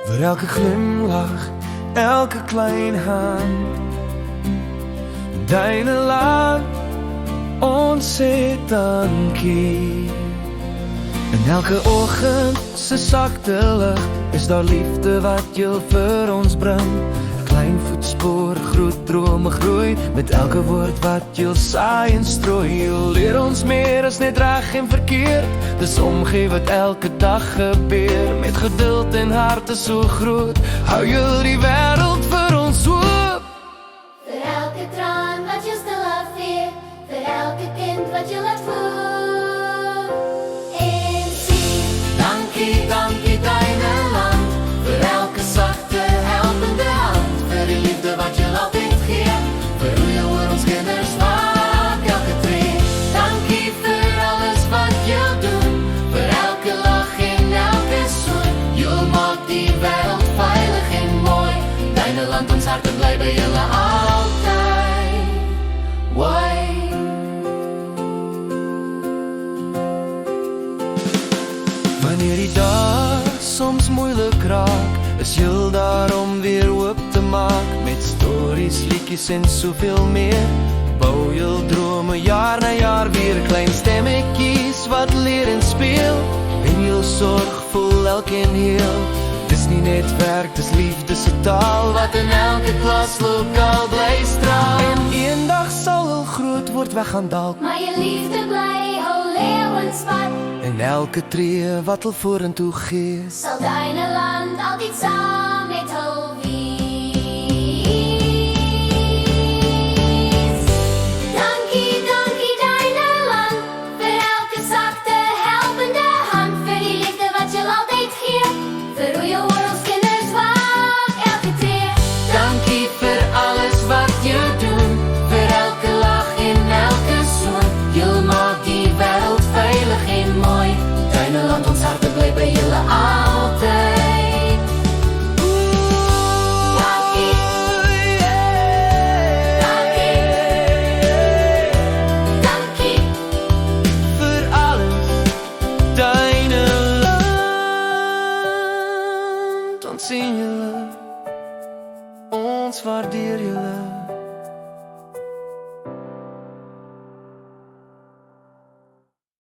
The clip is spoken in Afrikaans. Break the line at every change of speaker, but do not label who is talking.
Voor elke glimlach, elke klein hand, deine land, ons sê dankie. In elke oggend se sagte lig is daar liefde wat jy vir ons bring. Klein voetspoor, groot drome groei met elke woord wat jy saai en strooi. Jy leer ons meer as net reg en verkeerd. Dis omgee wat elke dag gebeur. Met geduld en harte so groot hou jy die wêreld vir ons oop.
Vir elke traan wat jy stil afvee, vir elke kind wat jy laat voel. En sien,
Dankie, dankie deine land, vir elke sagte helpende hand, vir die liefde wat jy altyd gee, vir hoe jy oor ons kinders waak elke tree. Dankie vir alles wat jy doen, vir elke lag en elke soen. Jy maak die wêreld veilig en mooi, deine land ons harte bly by julle altyd. Why? Wanneer die dag soms moeilik raak, is jy daar om weer hoop te maak. Met stories, liedjies en soveel meer, bou jy drome jaar na jaar weer. Klein stemmetjies wat leer en speel, en jy sorg voel elkeen heel. Dis nie net werk, dis liefde se taal, wat in elke klaslokaal bly straal. En eendag sal hy groot word, weg gaan dalk,
maar jy liefde bly hou lewenspad.
en elke tree wat hy vorentoe gee,
Sal deine land altyd saam met hul wees. Dankie, dankie deine land, vir elke sagte helpende hand, vir die liefde wat jy altyd gee, vir hoe jy oor ons kinders waak elke tree.
dankie vir alles wat jy doen, vir elke lag en elke soen. Jy maak die wêreld veilig en mooi, deine land ons harte bly by julle altyd.
Dankie, dankie, dankie.
Vir alles, deine land, ons sien julle, ons waardeer julle.